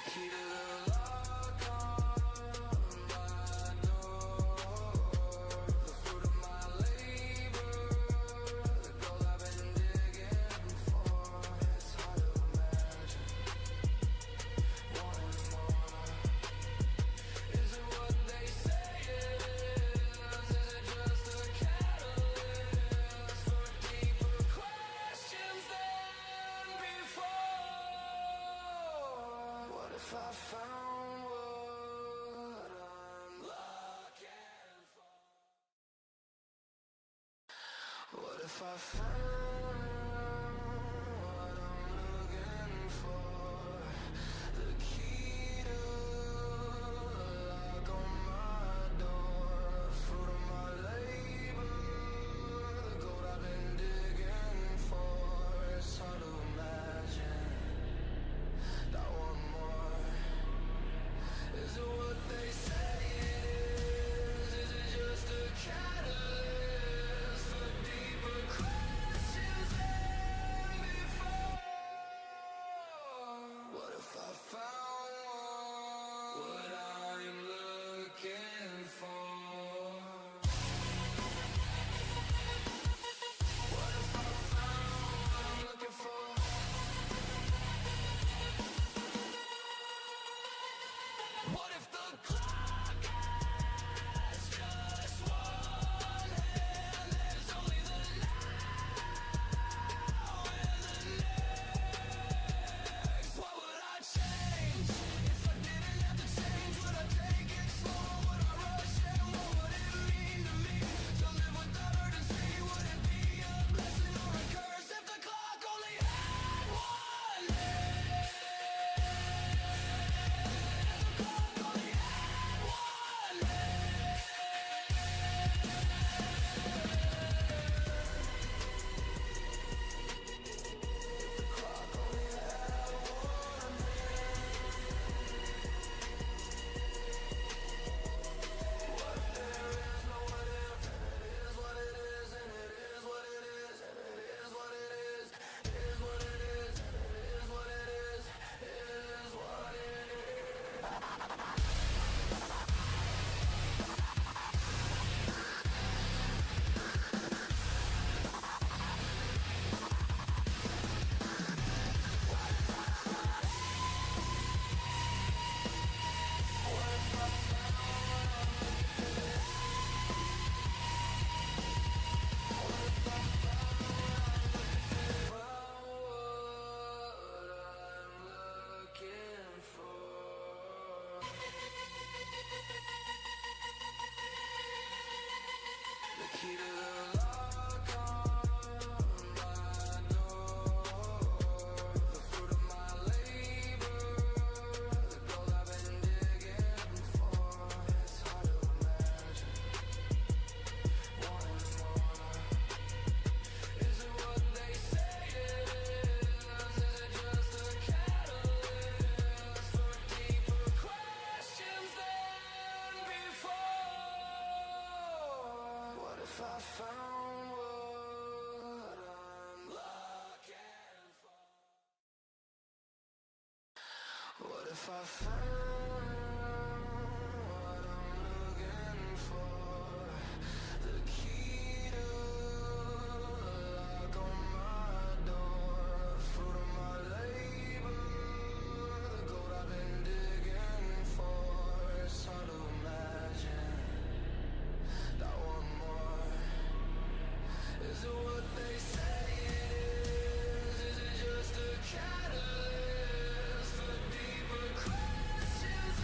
key to the lock on my door, the fruit of my labor, the gold I've been digging for. It's hard to imagine wanting more. Is it what they say it is? Is it just a catalyst for deeper questions than before? What if I found what I'm looking for? What if I found what I'm looking for? The key to the lock on my door, fruit of my labor, the gold I've been digging for. It's hard to imagine that one more. Is it what they say it is? Is it just a catalyst for deeper questions than before? What if I found what I'm looking for? What if I found what I'm looking for? What if the clock has just one hand? There's only the now and the next. What would I change if I didn't have to change? Would I take it slow? Would I rush? And what would it mean to me to live without urgency? Would it be a blessing or a curse if the clock only had one hand? The clock only had one hand. If the clock only had one hand. What if there is no what if, and it is what it is, and it is what it is, and it is what it is, is what it is, and it is what it is what it is. Key to the lock on my door, the fruit of my labor, the gold I've been digging for. It's hard to imagine wanting more. Is it what they say it is? Is it just a catalyst for deeper questions than before? What if I found what I'm looking for? What if I found what I'm looking for? The key to the lock on my door, fruit of my labor, the gold I've been digging for. It's hard to imagine that one more. Is it what they say it is? Is it just a catalyst for deeper questions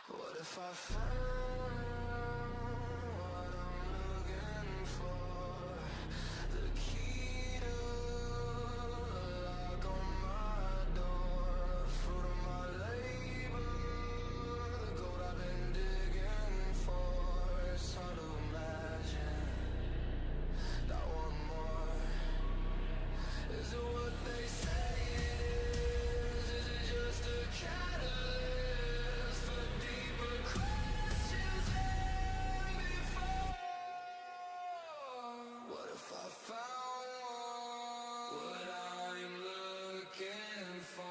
What if I found what I'm looking for? The key to lock on my door, fruit of my labor, the gold I've been digging for. It's hard to imagine not one more. Is it what they say it is? Is it just a catalyst for deeper questions than before? What if I found what I'm looking for?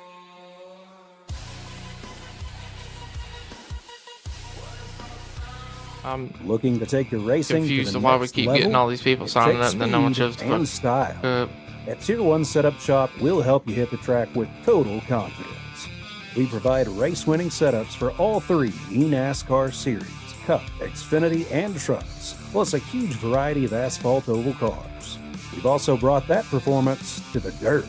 I'm Looking to take your racing confused to of the why we next keep level? getting all these people It signing takes up and then no one speed shows and the style. fuck. At Tier 1 Setup Shop, we'll help you hit the track with total confidence. We provide race-winning setups for all three NASCAR series, Cup, Xfinity, and trucks, plus a huge variety of asphalt oval cars. We've also brought that performance to the dirt.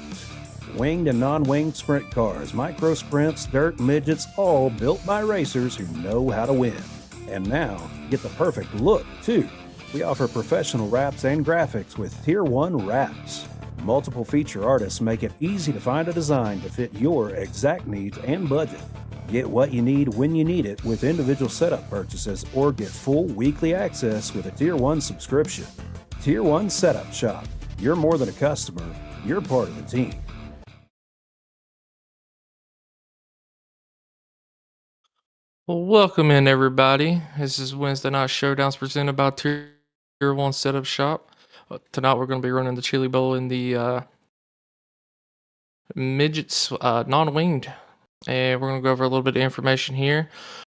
Winged and non-winged sprint cars, micro sprints, dirt, midgets, all built by racers who know how to win. And now, get the perfect look, too. We offer professional wraps and graphics with Tier 1 wraps. Multiple feature artists make it easy to find a design to fit your exact needs and budget. Get what you need when you need it with individual setup purchases or get full weekly access with a Tier 1 subscription. Tier 1 Setup Shop. You're more than a customer, you're part of the team. Well, welcome in everybody. This is Wednesday Night Showdowns presented by Tier 1 Setup Shop. Tonight we're going to be running the Chili Bowl in the Midgets non-winged. And we're going to go over a little bit of information here.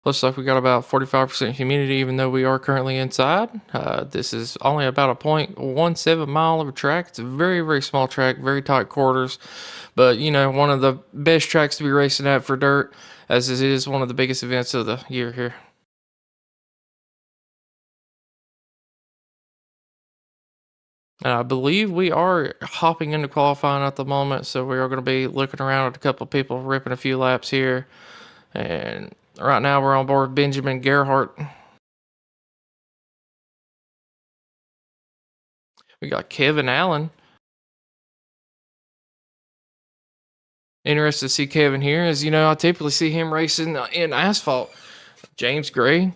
Looks like we got about 45% humidity even though we are currently inside. This is only about a 0.17 mile of a track. It's a very, very small track, very tight quarters. But, you know, one of the best tracks to be racing at for dirt, as it is one of the biggest events of the year here. And I believe we are hopping into qualifying at the moment, so we are going to be looking around at a couple of people ripping a few laps here. And right now we're on board Benjamin Gerhardt. We got Kevin Allen. Interested to see Kevin here, as you know, I typically see him racing in asphalt. James Gray.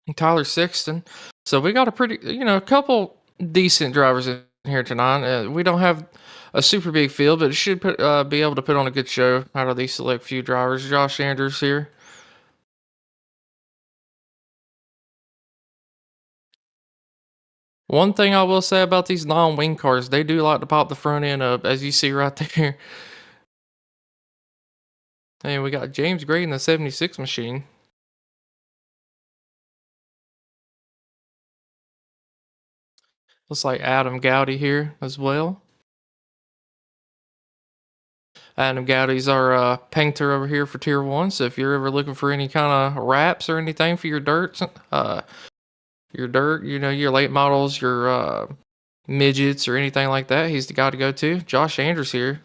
And Tyler Sexton. So we got a pretty, you know, a couple decent drivers in here tonight. We don't have a super big field, but it should be able to put on a good show out of these select few drivers. Josh Andrews here. One thing I will say about these non-wing cars, they do like to pop the front end up, as you see right there. And we got James Gray in the 76 machine. Looks like Adam Gowdy here as well. Adam Gowdy's our painter over here for Tier 1. So if you're ever looking for any kind of wraps or anything for your dirt, you know, your late models, your midgets or anything like that, he's the guy to go to. Josh Andrews here.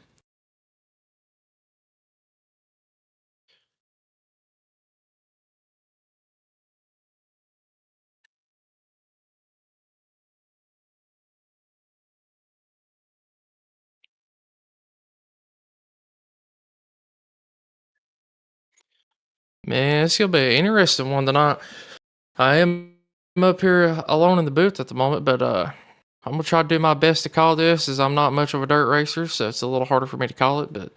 Man, it's gonna be an interesting one tonight. I am up here alone in the booth at the moment, but I'm gonna try to do my best to call this, as I'm not much of a dirt racer, so it's a little harder for me to call it. But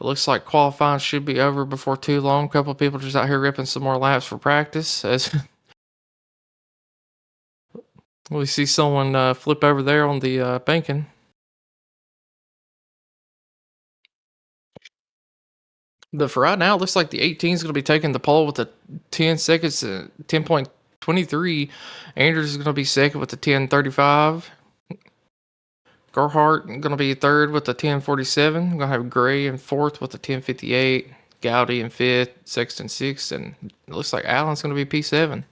It looks like qualifying should be over before too long. A couple people just out here ripping some more laps for practice. As we see someone flip over there on the banking. But for right now, it looks like the 18 is going to be taking the pole with the 10 seconds, 10.23. Andrews is going to be second with the 10.35. Gerhart going to be third with the 10.47. Going to have Gray in fourth with the 10.58. Gowdy in fifth, Sexton sixth, and it looks like Allen's going to be P7.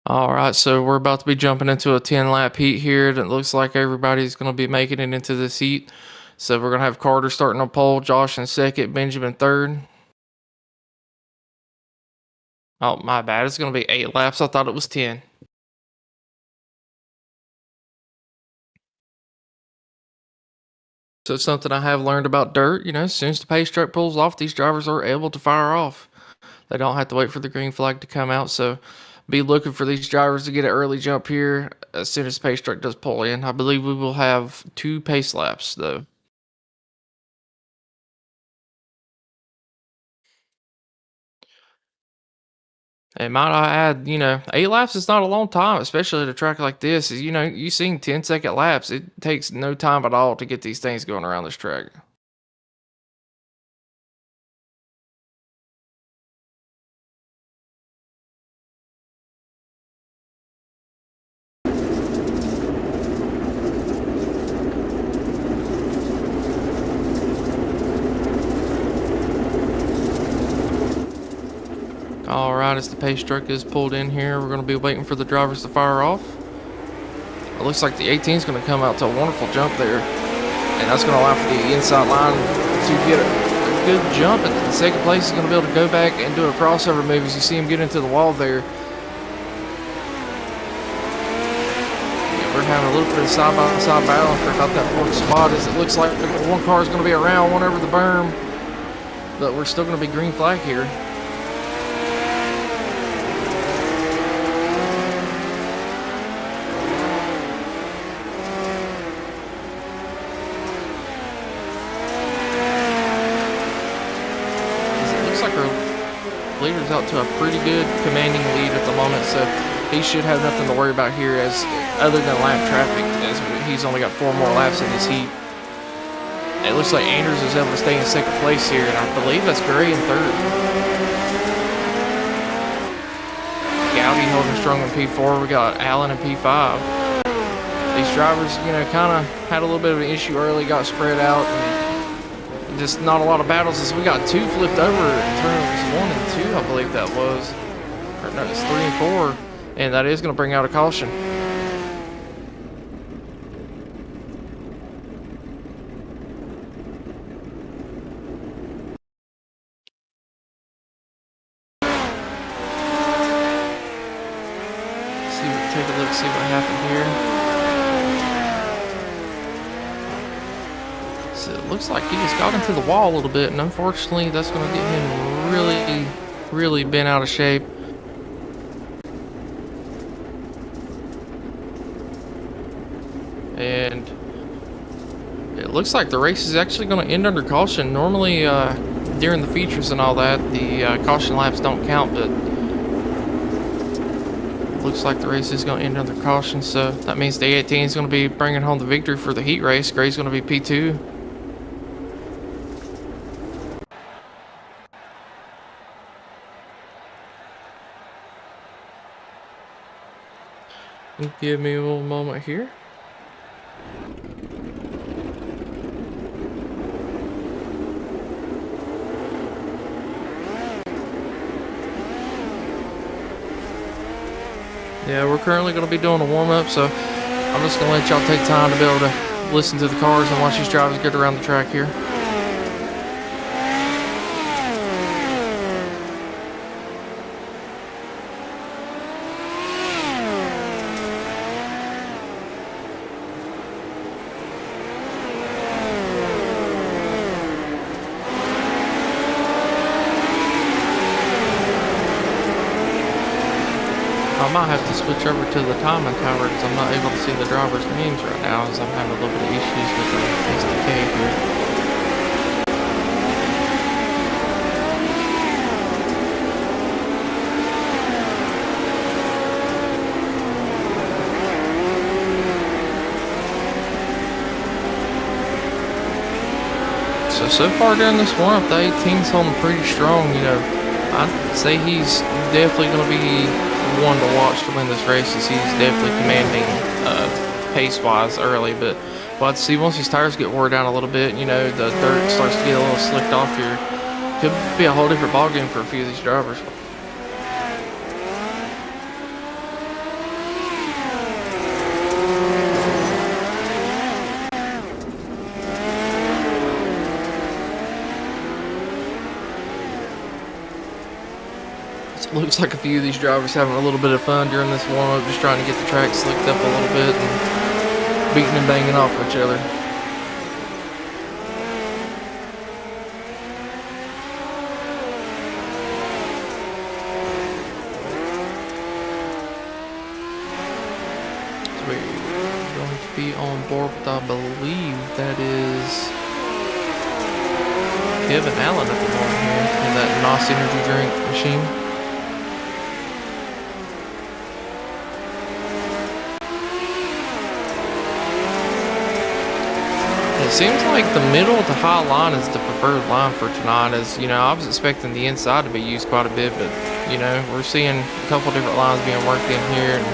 All right, so we're about to be jumping into a 10-lap heat here. It looks like everybody's going to be making it into this heat. So we're going to have Carter starting on pole, Josh in second, Benjamin third. Oh, my bad. It's going to be 8 laps. I thought it was 10. So something I have learned about dirt, as soon as the pace track pulls off, these drivers are able to fire off. They don't have to wait for the green flag to come out. So be looking for these drivers to get an early jump here as soon as the pace track does pull in. I believe we will have 2 pace laps, though. And might I add, 8 laps is not a long time, especially at a track like this. You've seen 10-second laps. It takes no time at all to get these things going around this track. All right, as the pace truck is pulled in here, we're going to be waiting for the drivers to fire off. It looks like the 18 is going to come out to a wonderful jump there, and that's going to allow for the inside line to get a good jump. And the second place is going to be able to go back and do a crossover move as you see him get into the wall there. Yeah, we're having a little bit of side-by-side battle for about that 4th spot, as it looks like one car is going to be around one over the berm, but we're still going to be green flag here. Leader's out to a pretty good commanding lead at the moment, so he should have nothing to worry about here as other than lap traffic, as he's only got 4 more laps in this heat. It looks like Andrews is able to stay in second place here, and I believe that's Gray in third. Gowdy holding strong in P4. We got Allen in P5. These drivers, kind of had a little bit of an issue early, got spread out, and just not a lot of battles, as we got 2 flipped over in turns 1 and 2, I believe that was. Or no, it's 3 and 4, and that is going to bring out a caution. Take a look, see what happened here. So it looks like he just got into the wall a little bit, and unfortunately that's going to get him really, really bent out of shape. And it looks like the race is actually going to end under caution. Normally during the features and all that, the caution laps don't count, but looks like the race is going to end under caution, so that means the 18 is going to be bringing home the victory for the heat race. Gray's going to be P2. Give me a little moment here. Yeah, we're currently going to be doing a warm-up, so I'm just going to let y'all take time to be able to listen to the cars and watch these drivers get around the track here. might have to switch over to the timing tower because I'm not able to see the drivers' names right now as I'm having a little bit of issues with the SDK here. So far during this warm-up, the 18's holding pretty strong. You know, I'd say he's definitely going to be one to watch to win this race, as he's definitely commanding pace-wise early. But we'll have to see once these tires get wore down a little bit. You know, the dirt starts to get a little slicked off here. Could be a whole different ballgame for a few of these drivers. Looks like a few of these drivers having a little bit of fun during this warm-up, just trying to get the track slicked up a little bit and beating and banging off each other. So we're going to be on board with, I believe that is Kevin Allen at the moment here in that NOS energy drink machine. It seems like the middle to high line is the preferred line for tonight. As you know, I was expecting the inside to be used quite a bit, but you know, we're seeing a couple different lines being worked in here, and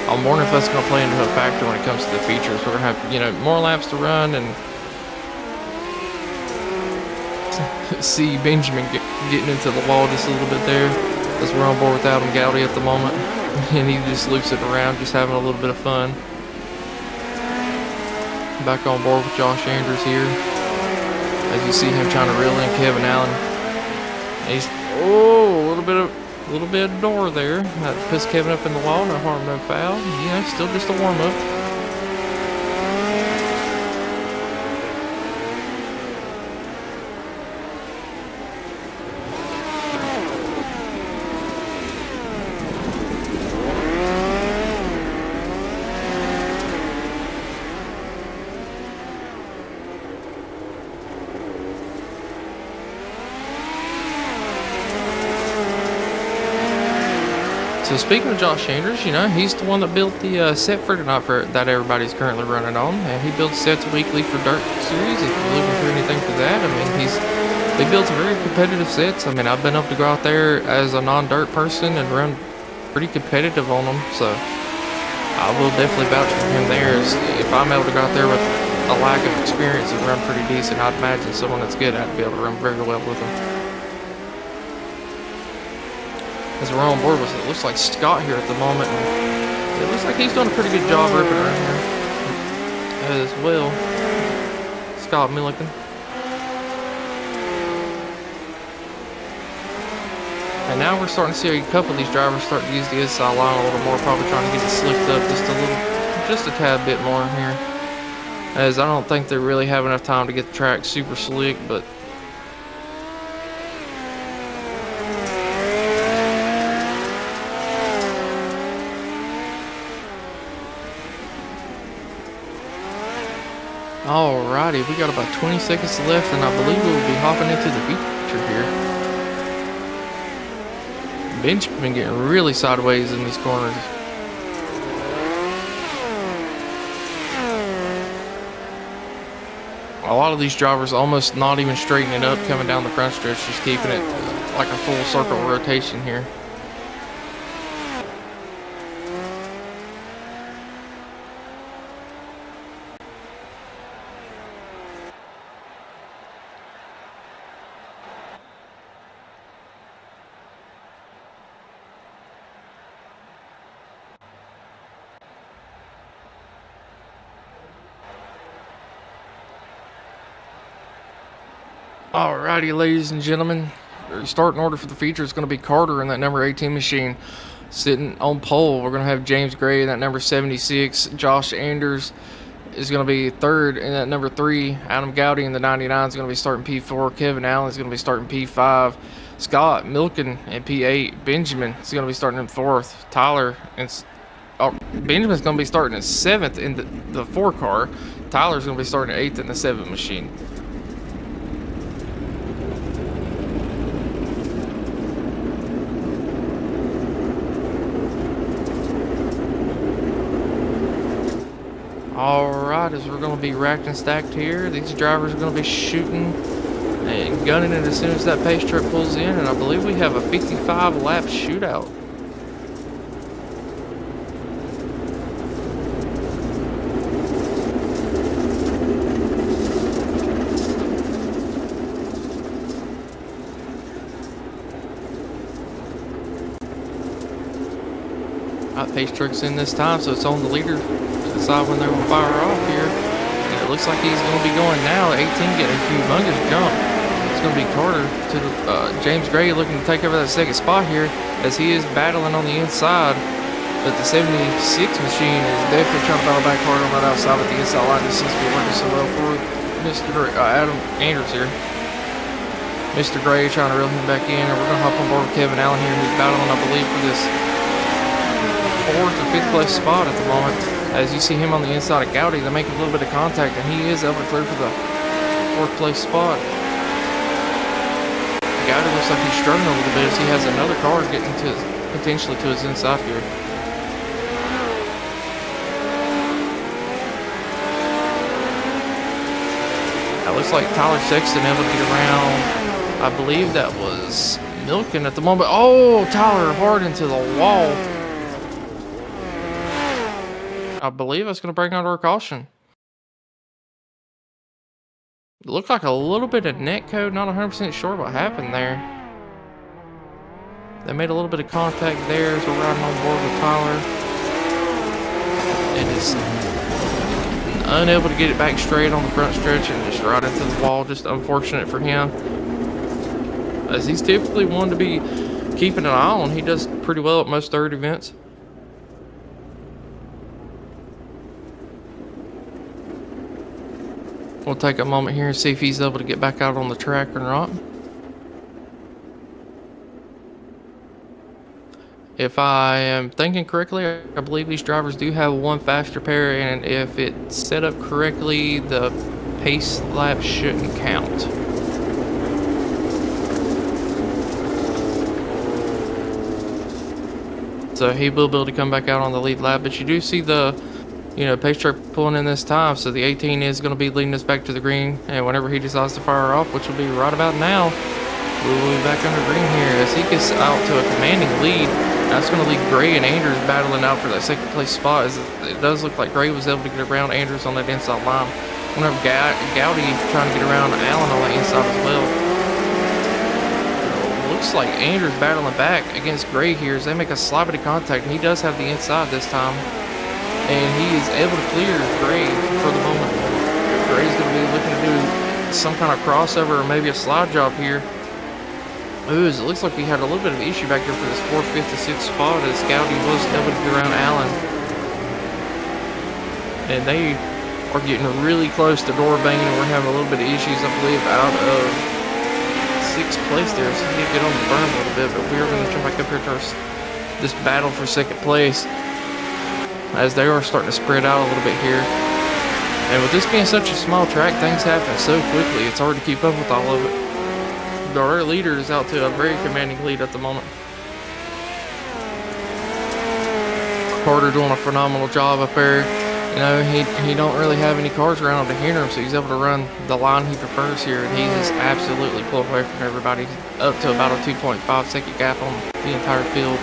I'm wondering if that's going to play into a factor when it comes to the features. We're going to have, you know, more laps to run, and see Benjamin getting into the wall just a little bit there, as we're on board with Adam Gowdy at the moment, and he just loops it around, just having a little bit of fun. Back on board with Josh Andrews here, as you see him trying to reel in Kevin Allen. He's a little bit of door there. That puts Kevin up in the wall. No harm, no foul. You know, still just a warm up. So speaking of Josh Andrews, you know, he's the one that built the set for tonight that everybody's currently running on, and he builds sets weekly for Dirt Series. If you're looking for anything for that, I mean, he builds very competitive sets. I mean, I've been able to go out there as a non-dirt person and run pretty competitive on them, so I will definitely vouch for him there. If I'm able to go out there with a lack of experience and run pretty decent, I'd imagine someone that's good at to be able to run very well with him. As we're on board with it, looks like Scott here at the moment, and it looks like he's doing a pretty good job ripping around here as well. Scott Milliken. And now we're starting to see a couple of these drivers start to use the inside line a little more, probably trying to get it slicked up just a tad bit more here. As I don't think they really have enough time to get the track super slick, but alrighty, we got about 20 seconds left, and I believe we will be hopping into the feature here. Ben's been getting really sideways in these corners. A lot of these drivers almost not even straightening up coming down the front stretch, just keeping it like a full circle rotation here. Alrighty, ladies and gentlemen, the starting order for the feature is going to be Carter in that number 18 machine sitting on pole. We're going to have James Gray in that number 76. Josh Anders is going to be third in that number 3. Adam Gowdy in the 99 is going to be starting P4. Kevin Allen is going to be starting P5. Scott, Milken, and P8. Benjamin is going to be starting in 4th. Tyler and Benjamin's going to be starting in 7th in the 4 car. Tyler's going to be starting 8th in the 7 machine. Alright, as we're going to be racked and stacked here, these drivers are going to be shooting and gunning it as soon as that pace truck pulls in, and I believe we have a 55 lap shootout. Pace truck's in this time, so it's on the leader to decide when they're going to fire off here. And it looks like he's going to be going now. 18 getting a humongous jump. It's going to be Carter to James Gray looking to take over that 2nd spot here as he is battling on the inside. But the 76 machine is definitely trying to battle back hard on that outside, but the inside line just seems to be working so well for Mr. Adam Andrews here. Mr. Gray trying to reel him back in, and we're going to hop on board with Kevin Allen here, who's battling, I believe, for this 4th or 5th place spot at the moment. As you see him on the inside of Gowdy, they're making a little bit of contact, and he is able to clear for the 4th place spot. Gowdy looks like he's struggling a little bit as he has another car getting to potentially to his inside here. It looks like Tyler Sexton able to get around. I believe that was Milken at the moment. Oh, Tyler hard into the wall. I believe that's going to bring out our caution. It looked like a little bit of net code, not 100% sure what happened there. They made a little bit of contact there as we're riding on board with Tyler. And is unable to get it back straight on the front stretch and just right into the wall. Just unfortunate for him, as he's typically one to be keeping an eye on. He does pretty well at most third events. We'll take a moment here and see if he's able to get back out on the track or not. If I am thinking correctly, I believe these drivers do have one faster pair, and if it's set up correctly, the pace lap shouldn't count. So he will be able to come back out on the lead lap, but you do see the pace truck pulling in this time, so the 18 is going to be leading us back to the green, and whenever he decides to fire off, which will be right about now, we will be back under green here as he gets out to a commanding lead. That's going to leave Gray and Andrews battling out for that 2nd place spot, as it does look like Gray was able to get around Andrews on that inside line. Whenever Gowdy trying to get around Allen on that inside as well. Looks like Andrews battling back against Gray here as they make a slight bit of contact, and he does have the inside this time. And he is able to clear Gray for the moment. Gray's going to be looking to do some kind of crossover or maybe a slide job here. Ooh, it looks like we had a little bit of an issue back there for this 4th, 5th, and 6th spot as Gowdy was able to get around Allen. And they are getting really close to door banging, and we're having a little bit of issues, I believe, out of 6th place there. So we need to get on the berm a little bit, but we're going to come back up here to this battle for 2nd place, as they are starting to spread out a little bit here. And with this being such a small track, things happen so quickly, it's hard to keep up with all of it. Our leader is out to a very commanding lead at the moment. Carter doing a phenomenal job up there. He don't really have any cars around to hinder him, so he's able to run the line he prefers here, and he has absolutely pulled away from everybody, up to about a 2.5 second gap on the entire field.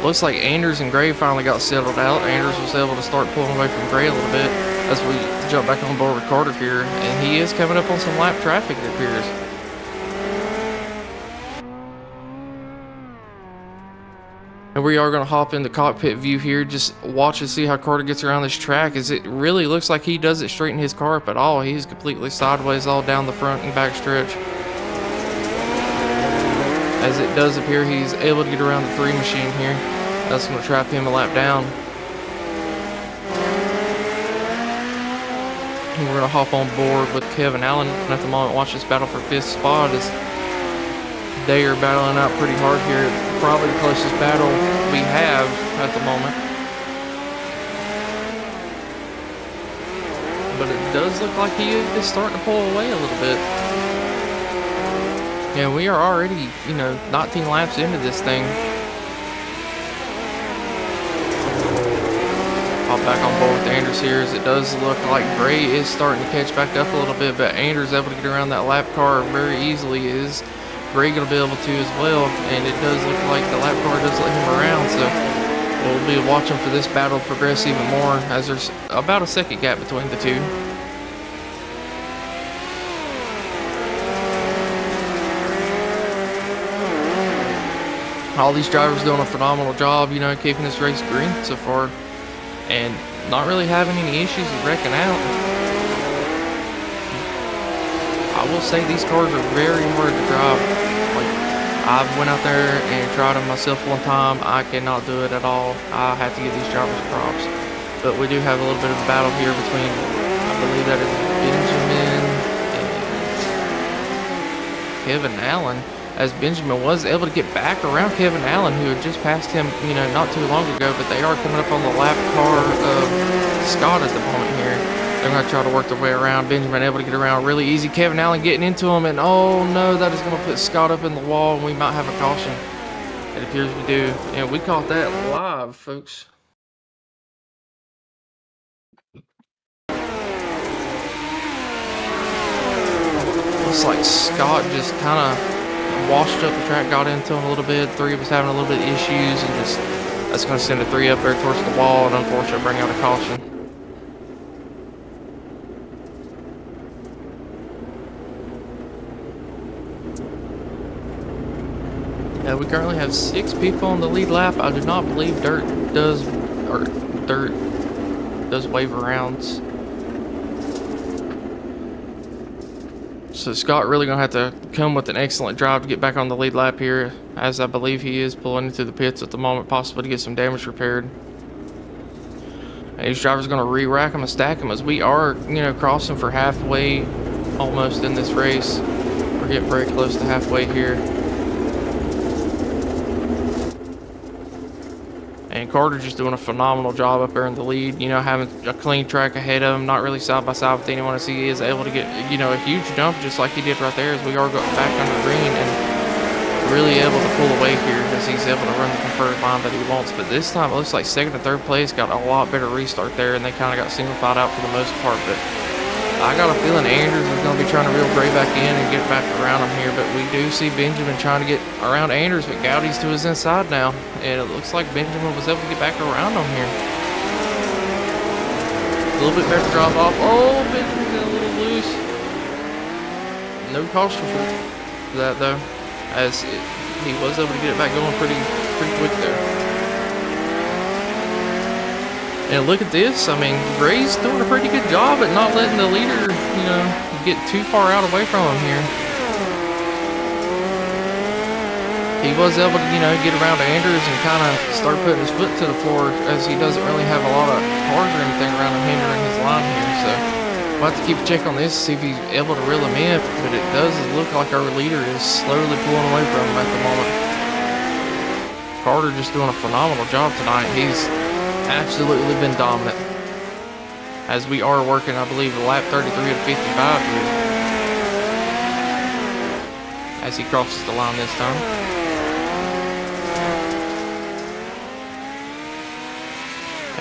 Looks like Andrews and Gray finally got settled out. Andrews was able to start pulling away from Gray a little bit as we jump back on board with Carter here, and he is coming up on some lap traffic, it appears. And we are going to hop into cockpit view here, just watch and see how Carter gets around this track, as it really looks like he doesn't straighten his car up at all. He's completely sideways all down the front and back stretch. As it does appear he's able to get around the 3 machine here. That's going to trap him a lap down. We're going to hop on board with Kevin Allen at the moment. Watch this battle for 5th spot as they are battling out pretty hard here. Probably the closest battle we have at the moment. But it does look like he is starting to pull away a little bit. Yeah, we are already, 19 laps into this thing. Hop back on board with Anders here, as it does look like Gray is starting to catch back up a little bit, but Anders able to get around that lap car very easily. Is Gray going to be able to as well? And it does look like the lap car does let him around, so we'll be watching for this battle to progress even more, as there's about a second gap between the two. All these drivers doing a phenomenal job, keeping this race green so far, and not really having any issues with wrecking out. I will say these cars are very hard to drive. Like, I've went out there and tried them myself one time. I cannot do it at all. I have to give these drivers props. But we do have a little bit of a battle here between, I believe that is Benjamin and Kevin Allen, as Benjamin was able to get back around Kevin Allen, who had just passed him, not too long ago, but they are coming up on the lap car of Scott at the moment here. They're going to try to work their way around. Benjamin able to get around really easy. Kevin Allen getting into him, and oh no, that is going to put Scott up in the wall, and we might have a caution. It appears we do, and we caught that live, folks. Looks like Scott just kind of washed up the track, got into him a little bit. Three of us having a little bit of issues, and just that's going to send a 3 up there towards the wall, and unfortunately bring out a caution. We currently have 6 people on the lead lap. I do not believe Dirt does wave arounds. So Scott really going to have to come with an excellent drive to get back on the lead lap here, as I believe he is pulling into the pits at the moment, possibly to get some damage repaired. And these drivers are going to re-rack them and stack them, as we are, crossing for halfway almost in this race. We're getting very close to halfway here. And Carter just doing a phenomenal job up there in the lead, having a clean track ahead of him, not really side by side with anyone, as he is able to get, a huge jump just like he did right there, as we are going back under green, and really able to pull away here as he's able to run the preferred line that he wants. But this time it looks like 2nd and 3rd place got a lot better restart there, and they kind of got single-fied out for the most part. But I got a feeling Anders is going to be trying to reel Gray back in and get back around him here, but we do see Benjamin trying to get around Anders, but Gowdy's to his inside now, and it looks like Benjamin was able to get back around him here. A little bit better drop off. Oh, Benjamin got a little loose. No caution for that though, as he was able to get it back going pretty quick there. And look at this, Gray's doing a pretty good job at not letting the leader, get too far out away from him here. He was able to, get around Anders and kind of start putting his foot to the floor, as he doesn't really have a lot of cars or anything around him hindering his line here. So we'll have to keep a check on this, see if he's able to reel him in, but it does look like our leader is slowly pulling away from him at the moment. Carter just doing a phenomenal job tonight. He's absolutely been dominant, as we are working, I believe, lap 33 of 55 here, as he crosses the line this time.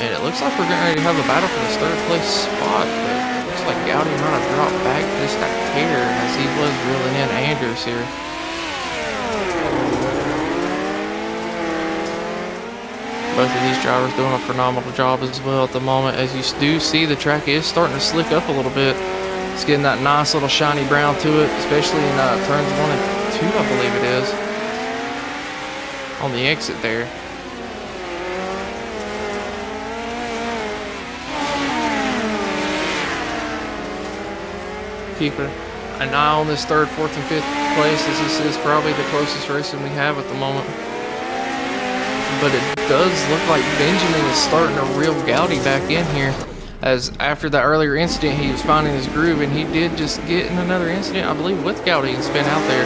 And it looks like we're getting ready to have a battle for this 3rd place spot, but it looks like Gowdy might have dropped back just a hair, as he was reeling in Anders here. Both of these drivers doing a phenomenal job as well at the moment. As you do see, the track is starting to slick up a little bit. It's getting that nice little shiny brown to it, especially in turns 1 and 2, I believe it is, on the exit there. Keep an eye on this 3rd, 4th, and 5th place, as this is probably the closest racing we have at the moment. But it does look like Benjamin is starting to reel Gowdy back in here, as after that earlier incident, he was finding his groove, and he did just get in another incident, I believe, with Gowdy and spin out there.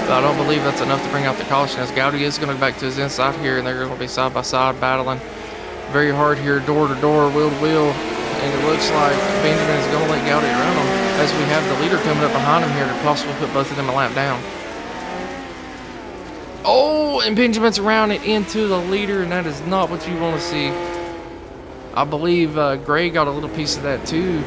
But I don't believe that's enough to bring out the caution, as Gowdy is going to go back to his inside here, and they're going to be side by side battling very hard here, door to door, wheel to wheel. And it looks like Benjamin is going to let Gowdy around him, as we have the leader coming up behind him here to possibly put both of them a lap down. Oh, and Benjamin's around it into the leader, and that is not what you want to see. I believe Gray got a little piece of that too.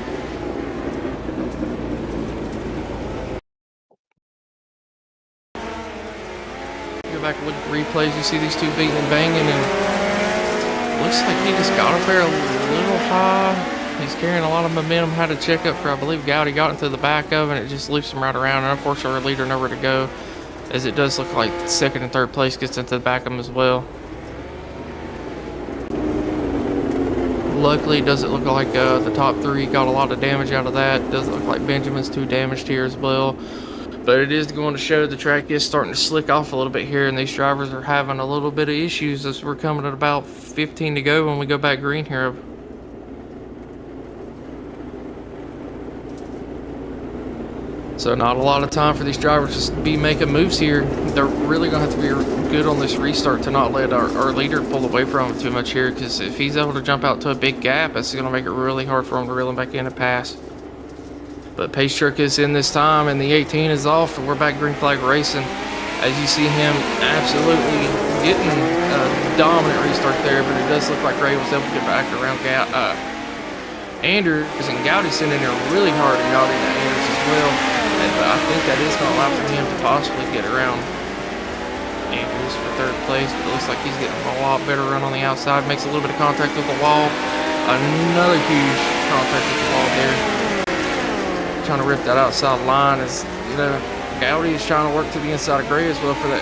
Go back and look at the replays. You see these two beating and banging, and looks like he just got up there a little high. He's carrying a lot of momentum. Had to check up for, I believe, Gowdy got into the back of it, and it just loops him right around. And unfortunately, our leader nowhere to go, as it does look like second and third place gets into the back of him as well. Luckily, it doesn't look like the top three got a lot of damage out of that. It doesn't look like Benjamin's too damaged here as well. But it is going to show the track is starting to slick off a little bit here, and these drivers are having a little bit of issues as we're coming at about 15 to go when we go back green here. So not a lot of time for these drivers to be making moves here. They're really going to have to be good on this restart to not let our leader pull away from him too much here, because if he's able to jump out to a big gap, it's going to make it really hard for him to reel him back in and pass. But Pace Truck is in this time, and the 18 is off, and we're back green flag racing. As you see him absolutely getting a dominant restart there, but it does look like Gray was able to get back around Anders, and Gowdy sending there really hard, and Gowdy to Anders as well. But I think that is going to allow for him to possibly get around Andrews for third place. But it looks like he's getting a lot better run on the outside. Makes a little bit of contact with the wall. Another huge contact with the wall there. Trying to rip that outside line, as you know, Gowdy is trying to work to the inside of Gray as well for that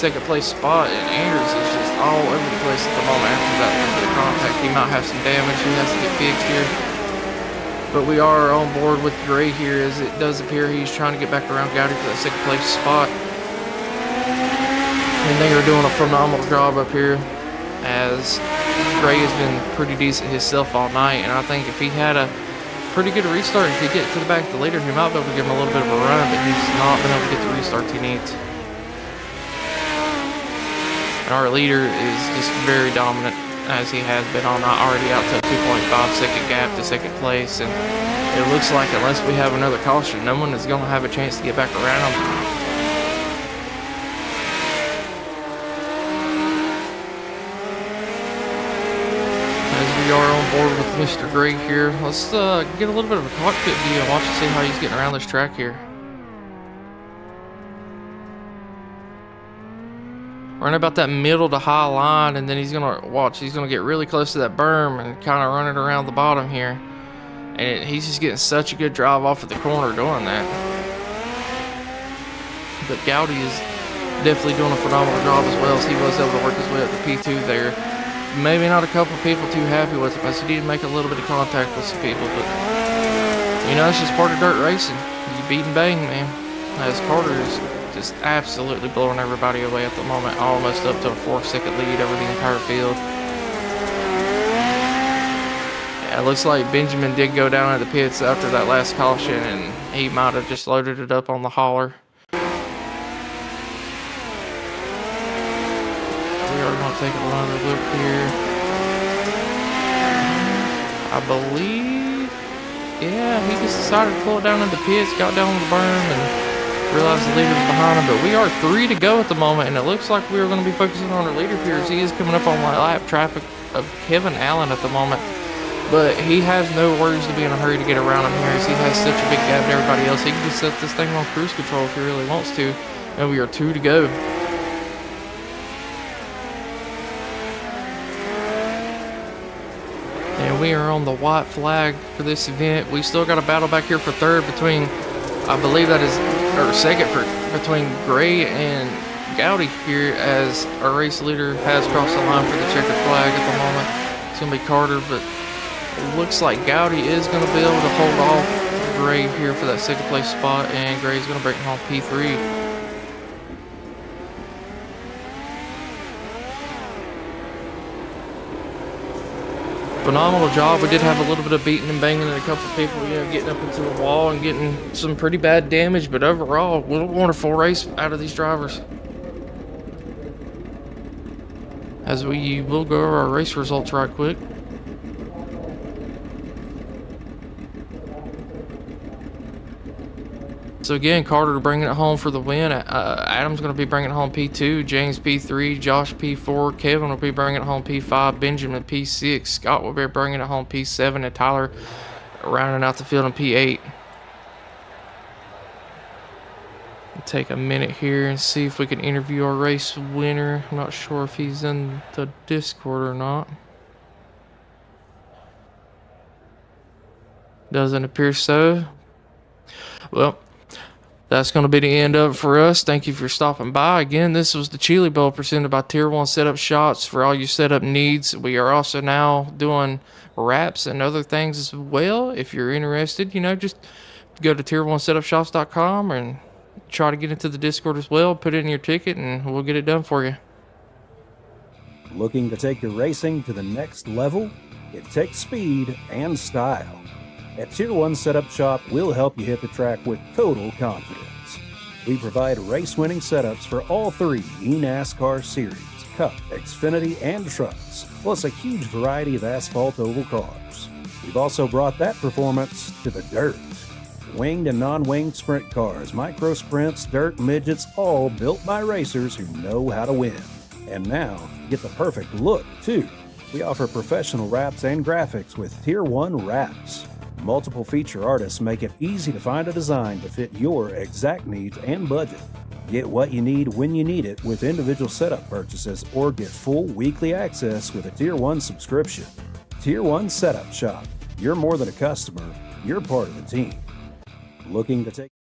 second place spot. And Andrews is just all over the place at the moment after that little bit of contact. He might have some damage he has to get fixed here. But we are on board with Gray here, as it does appear he's trying to get back around Gowdy for that second place spot. And they are doing a phenomenal job up here, as Gray has been pretty decent himself all night. And I think if he had a pretty good restart, if he get to the back of the leader, he might be able to give him a little bit of a run, but he's not been able to get the restart he needs. And our leader is just very dominant, as he has been all night, already out to a 2.5 second gap to second place. And it looks like unless we have another caution, no one is going to have a chance to get back around him. As we are on board with Mr. Gray here, let's get a little bit of a cockpit view and watch and see how he's getting around this track here. Running about that middle to high line, and then he's gonna get really close to that berm and kind of run it around the bottom here. And he's just getting such a good drive off at the corner doing that. But Gowdy is definitely doing a phenomenal job, as well as he was able to work his way up to P2 there. Maybe not a couple people too happy with him, as he did make a little bit of contact with some people, but you know, it's just part of dirt racing. You beat and bang, man. As Carter is just absolutely blowing everybody away at the moment, almost up to a 4-second lead over the entire field. Yeah, it looks like Benjamin did go down to the pits after that last caution, and he might have just loaded it up on the hauler. We are going to take another look here. I believe, yeah, he just decided to pull it down in the pits, got down on the berm, and realized the leader's behind him. But we are 3 to go at the moment, and it looks like we are going to be focusing on our leader here, as he is coming up on my lap traffic of Kevin Allen at the moment. But he has no worries to be in a hurry to get around him here, as he has such a big gap to everybody else. He can just set this thing on cruise control if he really wants to. And we are 2 to go. And we are on the white flag for this event. We still got a battle back here for third between, I believe that is, or second between Gray and Gowdy here, as our race leader has crossed the line for the checkered flag at the moment. It's going to be Carter, but it looks like Gowdy is going to be able to hold off Gray here for that second place spot, and Gray is going to break home P3. phenomenal job. We did have a little bit of beating and banging and a couple of people, getting up into the wall and getting some pretty bad damage, but overall, what a wonderful race out of these drivers. As we will go over our race results right quick. So again, Carter bringing it home for the win. Adam's going to be bringing it home P2, James P3, Josh P4, Kevin will be bringing it home P5, Benjamin P6, Scott will be bringing it home P7, and Tyler rounding out the field in P8. Take a minute here and see if we can interview our race winner. I'm not sure if he's in the Discord or not. Doesn't appear so. Well, that's going to be the end of it for us. Thank you for stopping by. Again, this was the Chili Bowl presented by Tier 1 Setup Shots for all your setup needs. We are also now doing wraps and other things as well. If you're interested, just go to tier1setupshops.com and try to get into the Discord as well. Put in your ticket and we'll get it done for you. Looking to take your racing to the next level? It takes speed and style. At Tier 1 Setup Shop, we'll help you hit the track with total confidence. We provide race-winning setups for all three NASCAR series, Cup, Xfinity, and trucks, plus a huge variety of asphalt oval cars. We've also brought that performance to the dirt. Winged and non-winged sprint cars, micro sprints, dirt, midgets, all built by racers who know how to win. And now, get the perfect look, too. We offer professional wraps and graphics with Tier 1 wraps. Multiple feature artists make it easy to find a design to fit your exact needs and budget. Get what you need when you need it with individual setup purchases or get full weekly access with a Tier 1 subscription. Tier 1 Setup Shop. You're more than a customer, you're part of the team. Looking to take